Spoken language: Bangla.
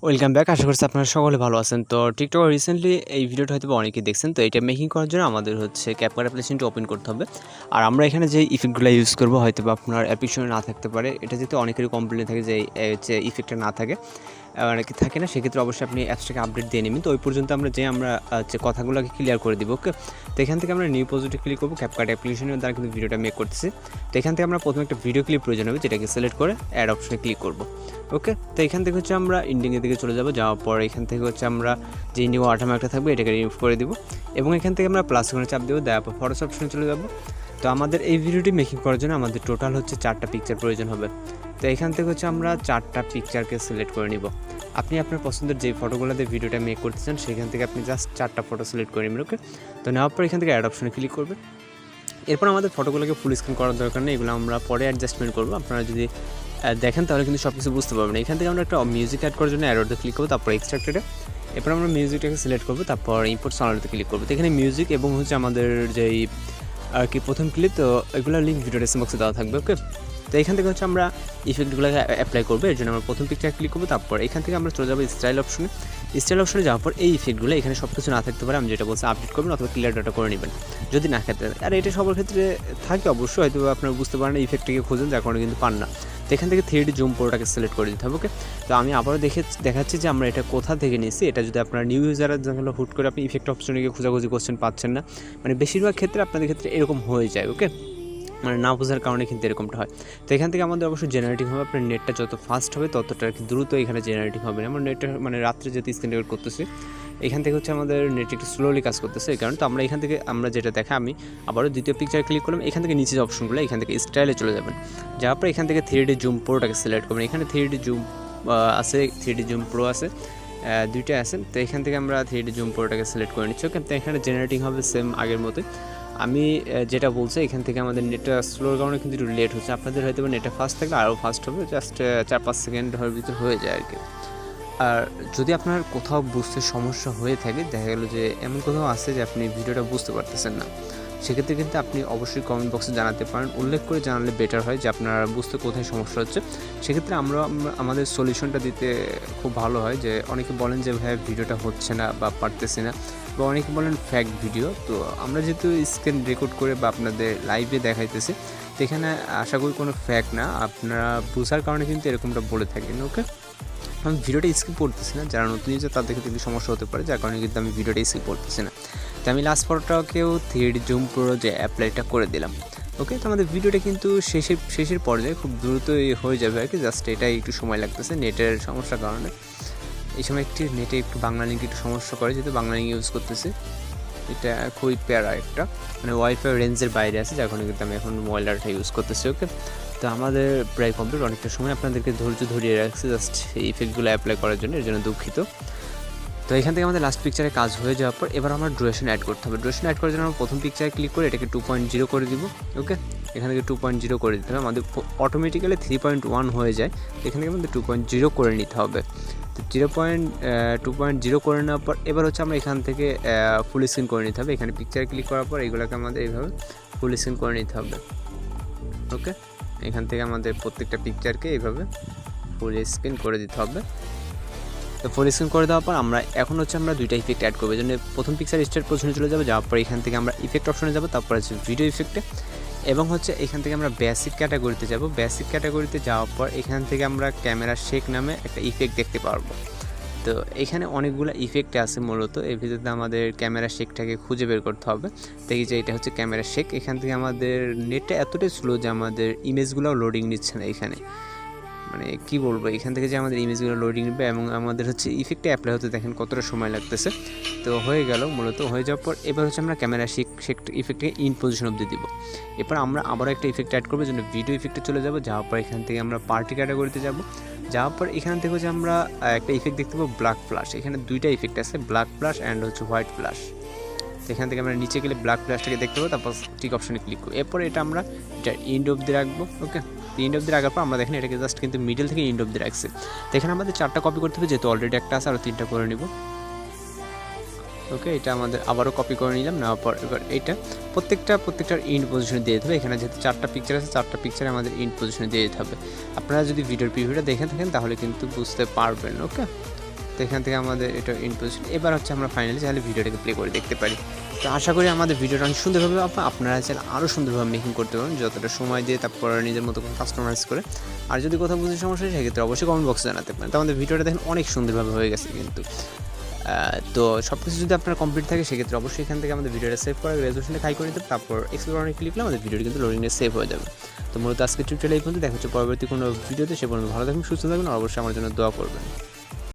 Welcome back. আশা করছি আপনারা সকলে ভালো আছেন। তো টিকটক রিসেন্টলি এই ভিডিওটা হয়তো অনেকেই দেখছেন। তো এটা মেকিং করার জন্য আমাদের হচ্ছে CapCut অ্যাপ্লিকেশনটি ওপেন করতে হবে। আর আমরা এখানে যে ইফেক্টগুলো ইউজ করব হয়তো বা আপনার অ্যাপ্লিকেশনে না থাকতে পারে। এটা যেহেতু অনেকেরই কমপ্লেন থাকে যে হচ্ছে ইফেক্টটা না থাকে, অনেকে থাকে না, সেক্ষেত্রে অবশ্যই আপনি অ্যাপসটাকে আপডেট দিয়ে নেবেন। তো ওই পর্যন্ত আমরা হচ্ছে কথাগুলোকে ক্লিয়ার করে দিব। ওকে, তো এখান থেকে আমরা নিউ প্রজেক্টে ক্লিক করবো। CapCut অ্যাপ্লিকেশনের দ্বারা কিন্তু ভিডিওটা মেক করতেছি। তো এখান থেকে আমরা প্রথমে একটা ভিডিও ক্লিপ প্রয়োজন হবে, যেটাকে সিলেক্ট করে অ্যাড অপশনে ক্লিক করব। ওকে, তো এখান থেকে হচ্ছে আমরা ইন্ডিংয়ের দিকে চলে যাব। যাওয়ার পর এখান থেকে হচ্ছে আমরা যে ইন্ডিং ওয়াটারমার্কটা থাকবে এটাকে রিমুভ করে দিব এবং এখান থেকে আমরা প্লাস করে চাপ দেবো। দেওয়ার পর ফটোস অপশনে চলে যাব। তো আমাদের এই ভিডিওটি মেকিং করার জন্য আমাদের টোটাল হচ্ছে 4টা পিকচার প্রয়োজন হবে। তো এখান থেকে হচ্ছে আমরা 4টা পিকচারকে সিলেক্ট করে নিব। আপনি আপনার পছন্দের যে ফটোগুলোতে ভিডিওটা মেক করতে চান সেখান থেকে আপনি জাস্ট 4টা ফটো সিলেক্ট করে নেবেন। ওকে, তো নেওয়ার পর এখান থেকে অ্যাড অপশনে ক্লিক করবেন। এরপর আমাদের ফটোগুলোকে ফুল স্ক্রিন করার দরকার নেই, এগুলো আমরা পরে অ্যাডজাস্টমেন্ট করবো। আপনারা যদি দেখেন তাহলে কিন্তু সব কিছু বুঝতে পারবেন। এখান থেকে আমরা একটা মিউজিক অ্যাড করার জন্য অ্যারোতে ক্লিক করবো, তারপর এক্সট্রাক্টেডে। এরপর আমরা মিউজিকটাকে সিলেক্ট করবো, তারপর ইম্পোর্ট সাউন্ডে ক্লিক করবো। তো এখানে মিউজিক এবং হচ্ছে আমাদের যেই আর কি প্রথম ক্লিপ, তো এগুলোর লিঙ্ক ভিডিও ডেসক্রিপশন বক্সে দেওয়া থাকবে। ওকে, তো এখান থেকে হচ্ছে আমরা ইফেক্টগুলোকে অ্যাপ্লাই করবো। এর জন্য আমরা প্রথম পিকচার ক্লিক করবো, তারপর এখান থেকে আমরা চলে যাবো স্টাইল অপশনে। স্টাইল অপশনে যাওয়ার পর এই ইফেক্টগুলো এখানে সব কিছু না থাকতে পারে, আমি যেটা বলছি আপডেট করবেন অথবা ক্লিয়ার ডাটা করে নেবেন যদি না খেতে। আর এটা সবার ক্ষেত্রে থাকে অবশ্যই, হয়তো আপনারা বুঝতে পারেন ইফেক্টটিকে খুঁজেন, যার কারণে কিন্তু পান না। তো এখান থেকে 3D জুম পুরোটাকে সিলেক্ট করে দিতে হবে। ওকে, তো আমি আবারও দেখাচ্ছি যে আমরা এটা কোথা থেকে নিয়েছি। এটা যদি আপনার নিউ ইউজারের জন্য হুট করে আপনি ইফেক্ট অপশনে গিয়ে খোঁজাখুঁজি করছেন, পাচ্ছেন না, মানে বেশিরভাগ ক্ষেত্রে আপনাদের ক্ষেত্রে এরকম হয়ে যায়। ওকে, মানে না বোঝার কারণে কিন্তু এরকমটা হয়। তো এখান থেকে আমাদের অবশ্যই জেনারেটিং হবে। আপনার নেটটা যত ফাস্ট হবে ততটা আর কি দ্রুত এখানে জেনারেটিং হবে। আমার নেটটা মানে রাত্রে যেহেতু স্ক্রিন রেকর্ড করতেছি, এখান থেকে হচ্ছে আমাদের নেট একটু স্লোলি কাজ করতেছে, এই কারণে। তো আমরা এখান থেকে আমরা যেটা দেখা, আমি আবারও দ্বিতীয় পিকচার ক্লিক করলাম। এখান থেকে নিচে অপশনগুলো এখান থেকে স্টাইলে চলে যাবেন। যাওয়ার পর এখান থেকে 3D জুম প্রোটাকে সিলেক্ট করবেন। এখানে 3D জুম আছে, 3D জুম প্রো আছে, দুইটা আছে। তো এখান থেকে আমরা 3D জুম প্রোটাকে সিলেক্ট করে নিচ্ছি। ওকে, তো এখানে জেনারেটিং হবে সেম আগের মতোই। আমি যেটা বলছি, এখান থেকে আমাদের নেটটা স্লোর কারণে কিন্তু একটু লেট হচ্ছে। আপনাদের হয়তো নেটটা ফাস্ট থাকলে আরও ফাস্ট হবে, জাস্ট 4-5 সেকেন্ডের ভিতর হয়ে যায় আর কি। আর যদি আপনার কোথাও বুঝতে সমস্যা হয়ে থাকে, দেখা গেলো যে এমন কোথাও আছে যে আপনি ভিডিওটা বুঝতে পারতেছেন না, সেক্ষেত্রে কিন্তু আপনি অবশ্যই কমেন্ট বক্সে জানাতে পারেন। উল্লেখ করে জানালে বেটার হয় যে আপনারা বুঝতে কোথায় সমস্যা হচ্ছে। সেক্ষেত্রে আমরা আমাদের সলিউশনটা দিতে খুব ভালো হয়। যে অনেকে বলেন যে ভাই ভিডিওটা হচ্ছে না বা পারতেছি না, বা অনেকে বলেন ফ্যাক ভিডিও। তো আমরা যেহেতু স্ক্রিন রেকর্ড করে বা আপনাদের লাইভে দেখাইতেছি, তো এখানে আশা করি কোনো ফ্যাক না, আপনারা বোঝার কারণে কিন্তু এরকমটা বলে থাকেন। ওকে, আমি ভিডিওটা স্কিপ করতেছি না, যারা নতুন ইউজার তাদের ক্ষেত্রে একটু সমস্যা হতে পারে, যার কারণে কিন্তু আমি ভিডিওটা স্কিপ করতেছি না। তো আমি লাস্ট ফটোটাকেও 3D জুম প্রো যে অ্যাপ্লাইটা করে দিলাম। ওকে, তো আমাদের ভিডিওটা কিন্তু শেষের পর্যায়ে খুব দ্রুতই হয়ে যাবে আর কি। জাস্ট এটাই একটু সময় লাগতেছে নেটের সমস্যার কারণে। এই সময় নেটে একটু বাংলা লিঙ্ক একটু সমস্যা করে, যেহেতু বাংলা লিঙ্ক ইউজ করতেছি। এটা খুবই প্যারা একটা, মানে ওয়াইফাই রেঞ্জের বাইরে আছে, যার কারণে কিন্তু আমি এখন মোবাইল ডাটা ইউজ করতেছি। ওকে, তো আমাদের প্রায় কমপ্লিট। অনেকটা সময় আপনাদেরকে ধৈর্য ধরিয়ে রাখছি জাস্ট এই ইফেক্টগুলো অ্যাপ্লাই করার জন্য, এর জন্য দুঃখিত। তো এখান থেকে আমাদের লাস্ট পিকচারে কাজ হয়ে যাওয়ার পর এবার আমরা ডুরেশন অ্যাড করতে হবে। ডুরেশন অ্যাড করার জন্য আমরা প্রথম পিকচারে ক্লিক করে এটাকে 2.0 করে দিব। ওকে, এখান থেকে 2.0 করে দিতে হবে। আমাদের অটোমেটিক্যালি 3.1 হয়ে যায়, এখান থেকে আমাদের 2.0 করে নিতে হবে। তো 2.0 করে নেওয়ার পর এবার হচ্ছে আমরা এখান থেকে ফুল স্ক্রিন করে নিতে হবে। এখানে পিকচারে ক্লিক করার পর এগুলোকে আমাদের এইভাবে ফুল স্ক্রিন করে নিতে হবে। ওকে, এখান থেকে আমাদের প্রত্যেকটা পিকচারকে এইভাবে ফুল স্ক্রিন করে দিতে হবে। তো ফুল স্ক্রিন করে দেওয়ার পর আমরা এখন হচ্ছে আমরা দুইটা ইফেক্ট অ্যাড করবো। এই জন্য প্রথম পিকচার স্টার্ট পজিশনে চলে যাবো। যাওয়ার পর এখান থেকে আমরা ইফেক্ট অপশনে যাবো, তারপর হচ্ছে ভিডিও ইফেক্টে, এবং হচ্ছে এখান থেকে আমরা বেসিক ক্যাটাগরিতে যাব। বেসিক ক্যাটাগরিতে যাওয়ার পর এখান থেকে আমরা ক্যামেরা শেক নামে একটা ইফেক্ট দেখতে পারবো। তো এখানে অনেকগুলো ইফেক্ট আছে, মূলত এর ভিতরে আমাদের ক্যামেরা শেকটাকে খুঁজে বের করতে হবে। দেখি যে এটা হচ্ছে ক্যামেরা শেক। এখান থেকে আমাদের নেটটা এতটাই স্লো যে আমাদের ইমেজগুলোও লোডিং নিচ্ছে না এখানে, মানে কি বলবো, এখান থেকে যে আমাদের ইমেজগুলো লোডিং নেবে এবং আমাদের হচ্ছে ইফেক্টে অ্যাপ্লাই হতে দেখেন কতটা সময় লাগতেছে। তো হয়ে গেল, মূলত হয়ে যাওয়ার পর এবার হচ্ছে আমরা ক্যামেরা শেক ইফেক্টকে ইন পজিশন অবধি দিব। এরপর আমরা আবার একটা ইফেক্ট অ্যাড করবো, জন্য ভিডিও ইফেক্টে চলে যাবো। যাওয়ার পর এখান থেকে আমরা পার্টি ক্যাটাগরিতে যাব। যাওয়ার পর এখান থেকে হচ্ছে আমরা একটা ইফেক্ট দেখতে পাবো, ব্ল্যাক ফ্ল্যাশ। এখানে দুইটা ইফেক্ট আছে, ব্ল্যাক ফ্ল্যাশ অ্যান্ড হচ্ছে হোয়াইট ফ্ল্যাশ। তো এখান থেকে আমরা নিচে গেলে ব্ল্যাক ফ্ল্যাশটাকে দেখতে পাবো, তারপর টিক অপশনে ক্লিক করবো। এরপর এটা আমরা এটা ইন্ড অবধি রাখবো। ওকে, ইন্ড অবধি রাখার পর আমরা দেখেন এটাকে জাস্ট কিন্তু মিডল থেকে ইন্ড অবধি রাখছি। তো এখানে আমাদের 4টা কপি করতে হবে, যেহেতু অলরেডি একটা আছে, আরও 3টা করে নিব। ওকে, এটা আমাদের আবারও কপি করে নিলাম। নেওয়ার পর এবার এইটা প্রত্যেকটার ইন্ড পজিশনে দিয়ে দিতে হবে। এখানে যেহেতু 4টা পিকচার আছে, 4টা পিকচারে আমাদের ইন্ড পজিশনে দিয়ে দিতে হবে। আপনারা যদি ভিডিওর প্রিভিউটা দেখে থাকেন তাহলে কিন্তু বুঝতে পারবেন। ওকে, তো এখান থেকে আমাদের এটা ইন পজিশন। এবার হচ্ছে আমরা ফাইনালি চাইলে ভিডিওটাকে প্লে করে দেখতে পারি। তো আশা করি আমাদের ভিডিওটা অনেক সুন্দরভাবে আপনারা চাইলে আরও সুন্দরভাবে মেকিং করতে পারেন, যতটা সময় দিয়ে তারপর নিজের মতো করে কাস্টমাইজ করে। আর যদি কোথাও বুঝতে সমস্যা হয় সেক্ষেত্রে অবশ্যই কমেন্ট বক্সে জানাতে পারেন। তো আমাদের ভিডিওটা দেখেন অনেক সুন্দরভাবে হয়ে গেছে কিন্তু। তো সব কিছু যদি আপনার কমপ্লিট থাকে সেক্ষেত্রে অবশ্যই এখান থেকে আমাদের ভিডিওটা সেভ করে রেজলিউশনে হাই করে নিতে, তারপর এক্সপ্লোর অনেক ক্লিক করলে আমাদের ভিডিওটি কিন্তু লোডিংয়ে সেভ হয়ে যাবে। তো মূলত আজকে টিউটোরিয়াল এই পর্যন্ত, দেখা হচ্ছে পরবর্তী কোনো ভিডিওতে। সে পর্যন্ত ভালো থাকবেন, সুস্থ থাকবেন, আর অবশ্যই আমার জন্য দোয়া করবেন।